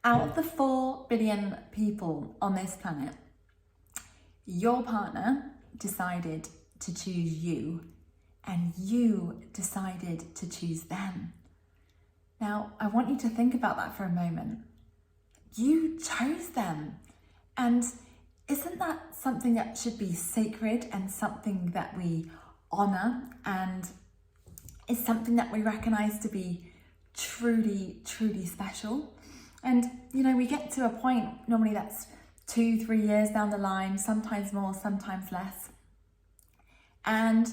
Out of the 4 billion people on this planet, your partner decided to choose you, and you decided to choose them. Now, I want you to think about that for a moment. You chose them. And isn't that something that should be sacred and something that we honor, and is something that we recognize to be truly, truly special? And, we get to a point, normally that's 2-3 years down the line, sometimes more, sometimes less. And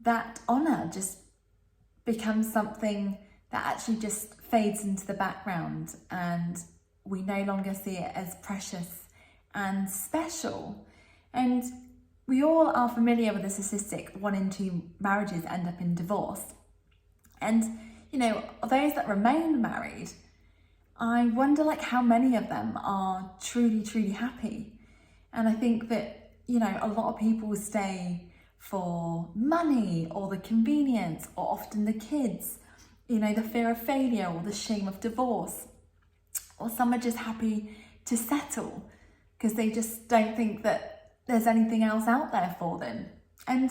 that honor just becomes something that actually just fades into the background, and we no longer see it as precious and special. And we all are familiar with the statistic 1 in 2 marriages end up in divorce. And, those that remain married, I wonder how many of them are truly, truly happy. And I think that, a lot of people stay for money or the convenience, or often the kids, the fear of failure or the shame of divorce. Or some are just happy to settle because they just don't think that there's anything else out there for them. And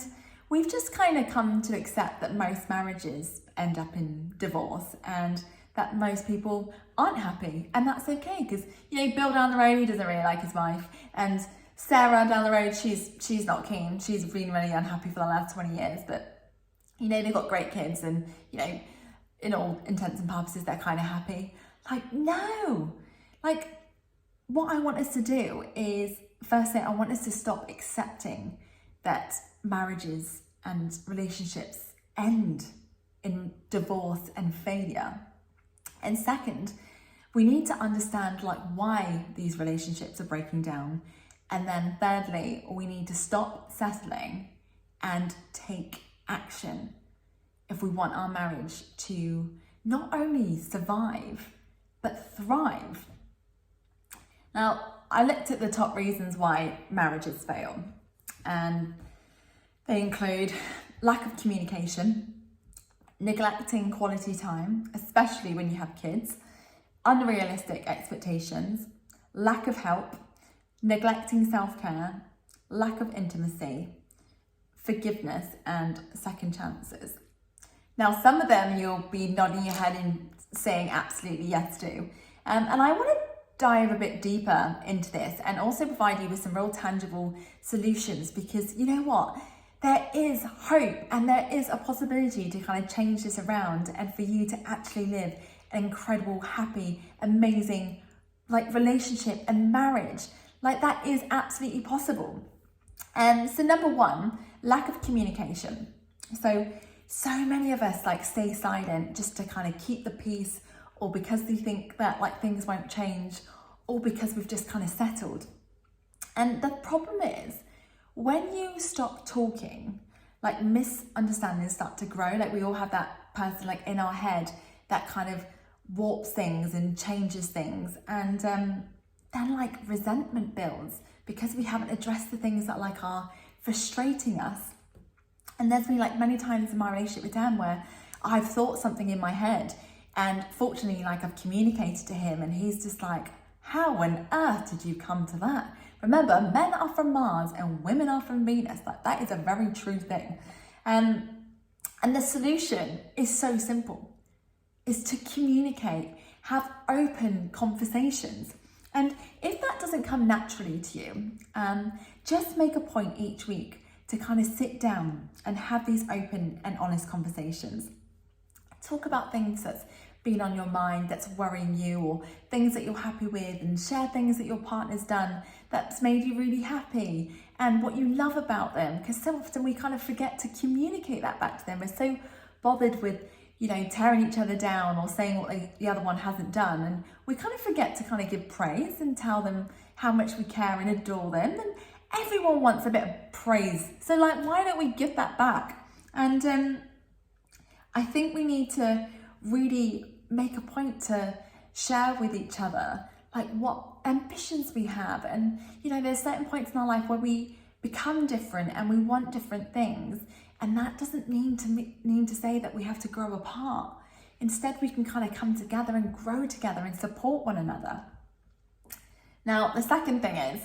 we've just kind of come to accept that most marriages end up in divorce, and that most people aren't happy, and that's okay, because Bill down the road, he doesn't really like his wife, and Sarah down the road, she's not keen. She's been really unhappy for the last 20 years, but they've got great kids, and in all intents and purposes they're kind of happy. No, what I want us to do is, firstly, I want us to stop accepting that marriages and relationships end in divorce and failure. And second, we need to understand why these relationships are breaking down. And then thirdly, we need to stop settling and take action if we want our marriage to not only survive, but thrive. Now, I looked at the top reasons why marriages fail, and they include lack of communication, neglecting quality time, especially when you have kids, unrealistic expectations, lack of help, neglecting self-care, lack of intimacy, forgiveness, and second chances. Now, some of them you'll be nodding your head and saying absolutely yes to. And I want to dive a bit deeper into this and also provide you with some real tangible solutions, because you know what? There is hope, and there is a possibility to kind of change this around, and for you to actually live an incredible, happy, amazing relationship and marriage. That is absolutely possible. So number 1, lack of communication. So many of us stay silent just to kind of keep the peace, or because they think that things won't change, or because we've just kind of settled. And the problem is, when you stop talking, misunderstandings start to grow. We all have that person in our head that kind of warps things and changes things. And then resentment builds because we haven't addressed the things that are frustrating us. And there's been many times in my relationship with Dan where I've thought something in my head, and fortunately I've communicated to him, and he's just how on earth did you come to that? Remember, men are from Mars and women are from Venus. That is a very true thing. And the solution is so simple, is to communicate, have open conversations. And if that doesn't come naturally to you, just make a point each week to kind of sit down and have these open and honest conversations. Talk about things that's been on your mind that's worrying you, or things that you're happy with, and share things that your partner's done that's made you really happy and what you love about them, because so often we kind of forget to communicate that back to them. We're so bothered with tearing each other down or saying what the other one hasn't done, and we kind of forget to kind of give praise and tell them how much we care and adore them. And everyone wants a bit of praise, so why don't we give that back? And I think we need to really make a point to share with each other what ambitions we have. And there's certain points in our life where we become different and we want different things, and that doesn't mean to say that we have to grow apart. Instead, we can kind of come together and grow together and support one another. Now, the second thing is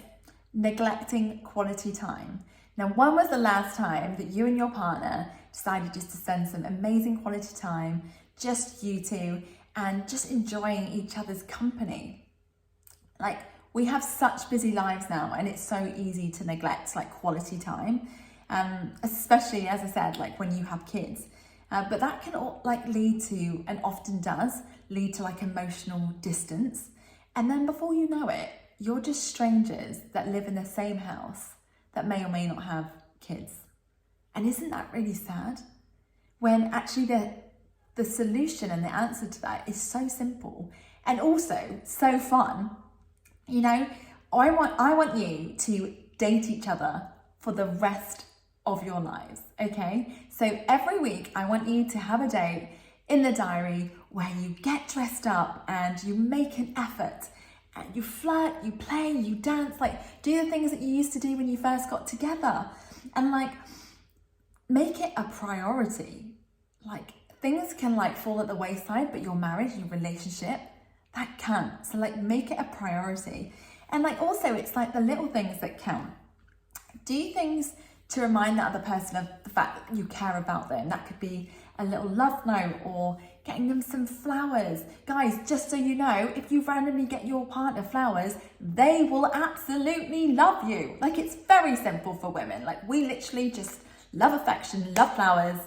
neglecting quality time. Now, when was the last time that you and your partner decided just to spend some amazing quality time, just you two, and just enjoying each other's company? Like, we have such busy lives now, and it's so easy to neglect like quality time, especially, as I said, like when you have kids. But that can like lead to, and often does, lead to like emotional distance. And then before you know it, you're just strangers that live in the same house that may or may not have kids. And isn't that really sad? When actually the solution and the answer to that is so simple and also so fun. You know, I want you to date each other for the rest of your lives, okay? So every week I want you to have a date in the diary where you get dressed up and you make an effort and you flirt, you play, you dance, like do the things that you used to do when you first got together, and like make it a priority. Like things can like fall at the wayside, but your marriage, your relationship, that can't. So like make it a priority. And like also it's like the little things that count. Do things to remind the other person of the fact that you care about them. That could be a little love note or getting them some flowers. Guys, just so you know, if you randomly get your partner flowers, they will absolutely love you. Like it's very simple for women. Like we literally just love affection, love flowers,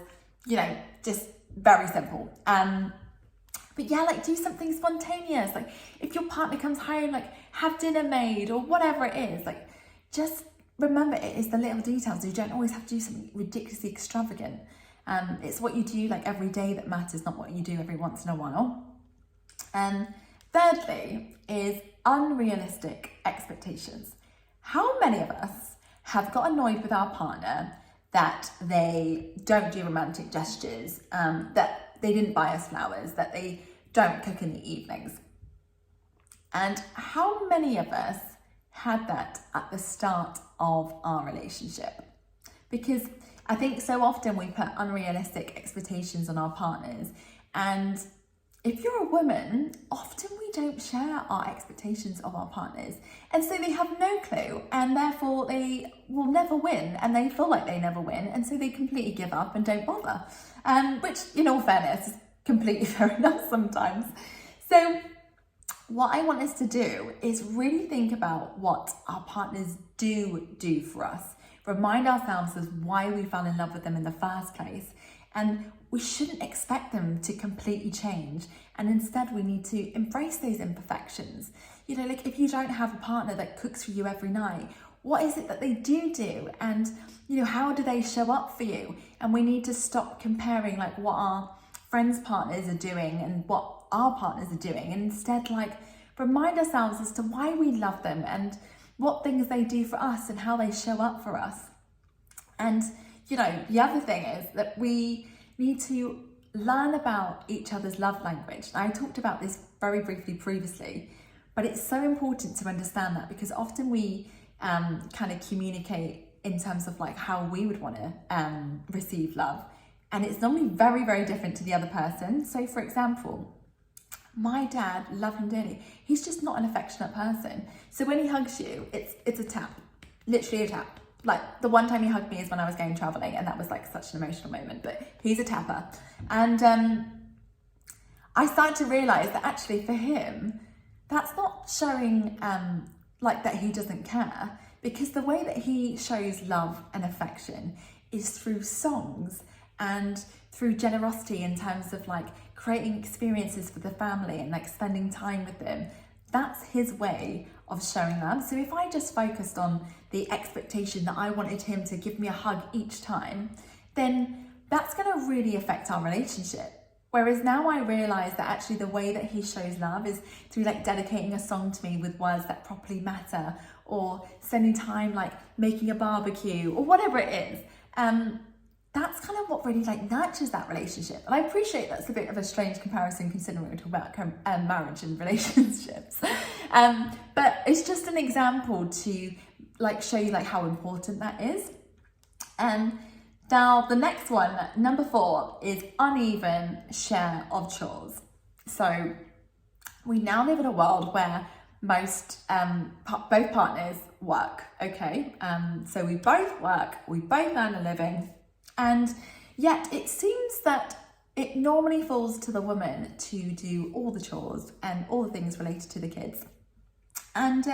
you know, just very simple. But yeah, like do something spontaneous. Like if your partner comes home, like have dinner made or whatever it is. Like just remember, it is the little details. You don't always have to do something ridiculously extravagant. It's what you do like every day that matters, not what you do every once in a while. Thirdly is unrealistic expectations. How many of us have got annoyed with our partner that they don't do romantic gestures, that they didn't buy us flowers, that they don't cook in the evenings? And how many of us had that at the start of our relationship? Because I think so often we put unrealistic expectations on our partners, and if you're a woman, often we don't share our expectations of our partners, and so they have no clue, and therefore they will never win, and they feel like they never win, and so they completely give up and don't bother, which in all fairness is completely fair enough sometimes. So what I want us to do is really think about what our partners do for us. Remind ourselves of why we fell in love with them in the first place. And we shouldn't expect them to completely change. And instead we need to embrace those imperfections. You know, like if you don't have a partner that cooks for you every night, what is it that they do? And, you know, how do they show up for you? And we need to stop comparing like what our friends' partners are doing and what our partners are doing. And instead like remind ourselves as to why we love them and what things they do for us and how they show up for us. And, you know, the other thing is that we need to learn about each other's love language. I talked about this very briefly previously, but it's so important to understand that because often we kind of communicate in terms of like how we would want to receive love. And it's normally very, very different to the other person. So for example, my dad, love him dearly, he's just not an affectionate person. So when he hugs you, it's a tap, literally a tap. Like the one time he hugged me is when I was going traveling, and that was like such an emotional moment, but he's a tapper. And I started to realize that actually for him, that's not showing like that he doesn't care, because the way that he shows love and affection is through songs and through generosity in terms of like creating experiences for the family and like spending time with them. That's his way of showing love. So if I just focused on the expectation that I wanted him to give me a hug each time, then that's going to really affect our relationship. Whereas now I realize that actually the way that he shows love is through like dedicating a song to me with words that properly matter, or spending time like making a barbecue or whatever it is. That's kind of what really like nurtures that relationship. And I appreciate that's a bit of a strange comparison considering we're talking about marriage and relationships. But it's just an example to like show you like how important that is. Now, the next one, number 4, is uneven share of chores. So we now live in a world where both partners work, okay? So we both work, we both earn a living, and yet it seems that it normally falls to the woman to do all the chores and all the things related to the kids. And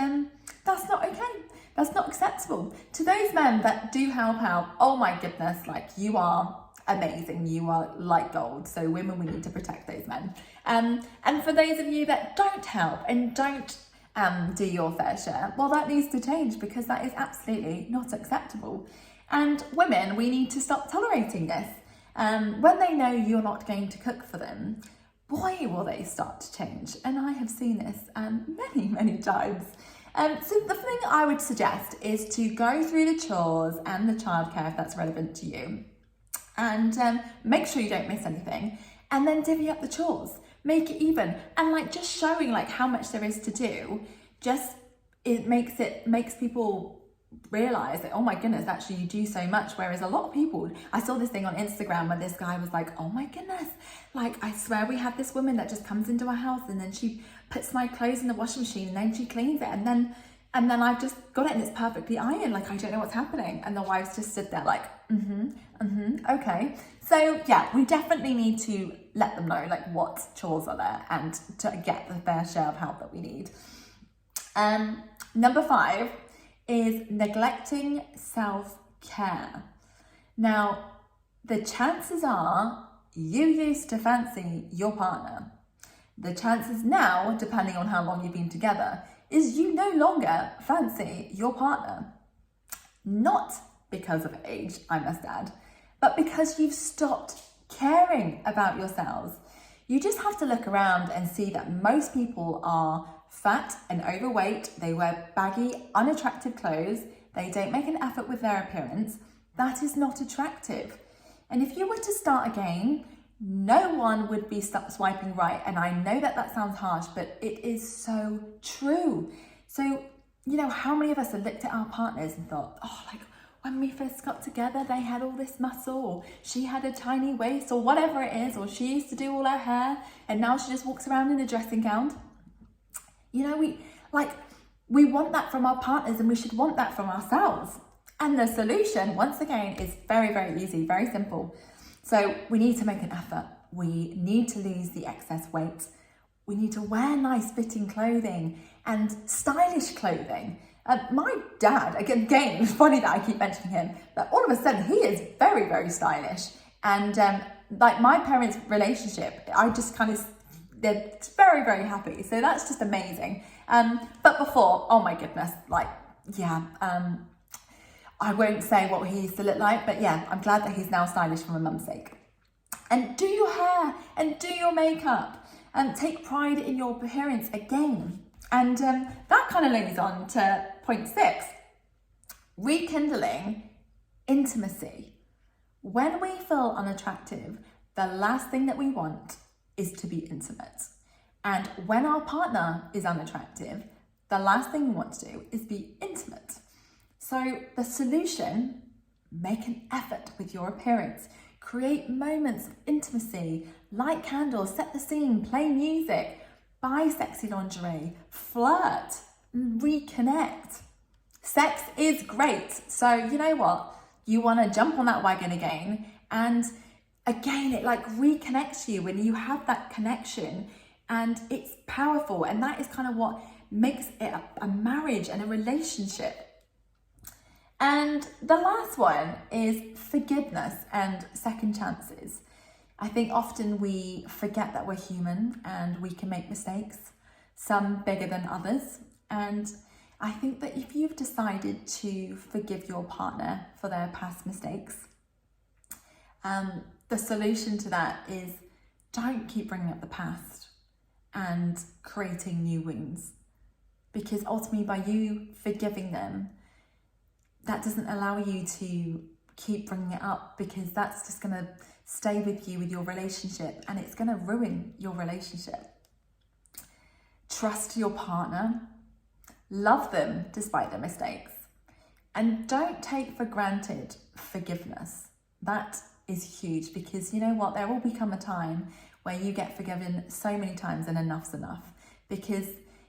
that's not okay. That's not acceptable. To those men that do help out, oh my goodness, like, you are amazing. You are like gold. So women, we need to protect those men. And for those of you that don't help and don't do your fair share, well, that needs to change, because that is absolutely not acceptable. And women, we need to stop tolerating this. When they know you're not going to cook for them, boy, will they start to change. And I have seen this many, many times. So the thing I would suggest is to go through the chores and the childcare if that's relevant to you, and make sure you don't miss anything, and then divvy up the chores, make it even, and like just showing like how much there is to do, it makes people realize that, oh my goodness, actually you do so much. Whereas a lot of people, I saw this thing on Instagram where this guy was like, oh my goodness, like, I swear we have this woman that just comes into our house and then she puts my clothes in the washing machine and then she cleans it, and then I've just got it and it's perfectly ironed, like I don't know what's happening. And the wives just stood there like, okay. So yeah, we definitely need to let them know like what chores are there and to get the fair share of help that we need. Number 5 is neglecting self-care. Now, the chances are you used to fancy your partner. The chances now, depending on how long you've been together, is you no longer fancy your partner. Not because of age, I must add, but because you've stopped caring about yourselves. You just have to look around and see that most people are fat and overweight. They wear baggy, unattractive clothes. They don't make an effort with their appearance. That is not attractive. And if you were to start again, no one would be swiping right. And I know that that sounds harsh, but it is so true. So, you know, how many of us have looked at our partners and thought, oh, like when we first got together, they had all this muscle, or she had a tiny waist, or whatever it is, or she used to do all her hair, and now she just walks around in a dressing gown. You know, we want that from our partners, and we should want that from ourselves. And the solution, once again, is very, very easy, very simple. So we need to make an effort. We need to lose the excess weight. We need to wear nice fitting clothing and stylish clothing. My dad, again, it's funny that I keep mentioning him, but all of a sudden he is very, very stylish. And like my parents' relationship, they're very, very happy. So that's just amazing. But before, oh my goodness, I won't say what he used to look like, but yeah, I'm glad that he's now stylish for my mum's sake. And do your hair and do your makeup and take pride in your appearance again. And that kind of leads on to point 6, rekindling intimacy. When we feel unattractive, the last thing that we want is to be intimate. And when our partner is unattractive, the last thing we want to do is be intimate. So the solution, make an effort with your appearance. Create moments of intimacy, light candles, set the scene, play music, buy sexy lingerie, flirt, reconnect. Sex is great. So you know what? You want to jump on that wagon again. And again, it like reconnects you when you have that connection, and it's powerful. And that is kind of what makes it a marriage and a relationship. And the last one is forgiveness and second chances. I think often we forget that we're human and we can make mistakes, some bigger than others. And I think that if you've decided to forgive your partner for their past mistakes, the solution to that is don't keep bringing up the past and creating new wounds. Because ultimately by you forgiving them, that doesn't allow you to keep bringing it up, because that's just going to stay with you with your relationship, and it's going to ruin your relationship. Trust your partner, love them despite their mistakes, and don't take for granted forgiveness. That is huge, because you know what? There will become a time where you get forgiven so many times and enough's enough. Because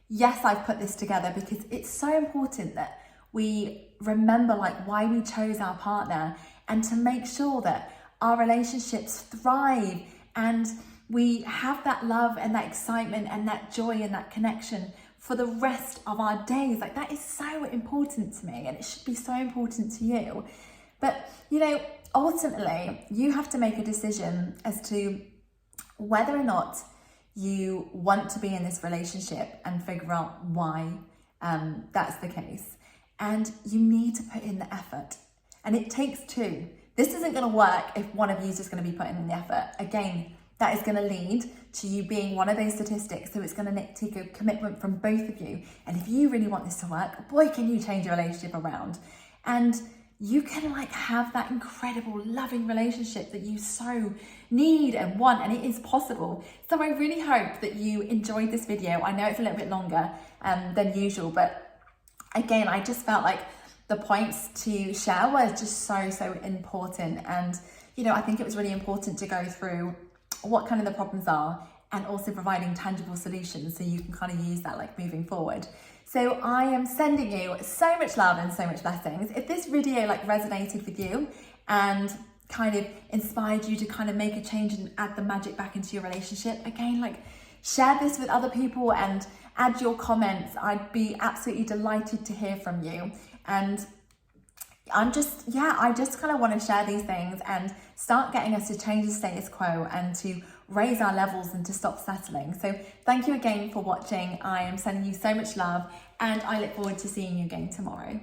yes, I've put this together because it's so important that we remember like why we chose our partner, and to make sure that our relationships thrive and we have that love and that excitement and that joy and that connection for the rest of our days. Like, that is so important to me, and it should be so important to you. But you know, ultimately you have to make a decision as to whether or not you want to be in this relationship, and figure out why that's the case. And you need to put in the effort, and it takes two. This isn't going to work if one of you is just going to be putting in the effort. Again, that is going to lead to you being one of those statistics. So it's going to take a commitment from both of you. And if you really want this to work, boy, can you change your relationship around. And you can like have that incredible loving relationship that you so need and want, and it is possible. So I really hope that you enjoyed this video. I know it's a little bit longer than usual, but again, I just felt like the points to share were just so important. And you know, I think it was really important to go through what kind of the problems are, and also providing tangible solutions so you can kind of use that like moving forward. So I am sending you so much love and so much blessings. If this video like resonated with you and kind of inspired you to kind of make a change and add the magic back into your relationship, again, like share this with other people and add your comments. I'd be absolutely delighted to hear from you. And I just kind of want to share these things and start getting us to change the status quo and to raise our levels and to stop settling. So thank you again for watching. I am sending you so much love, and I look forward to seeing you again tomorrow.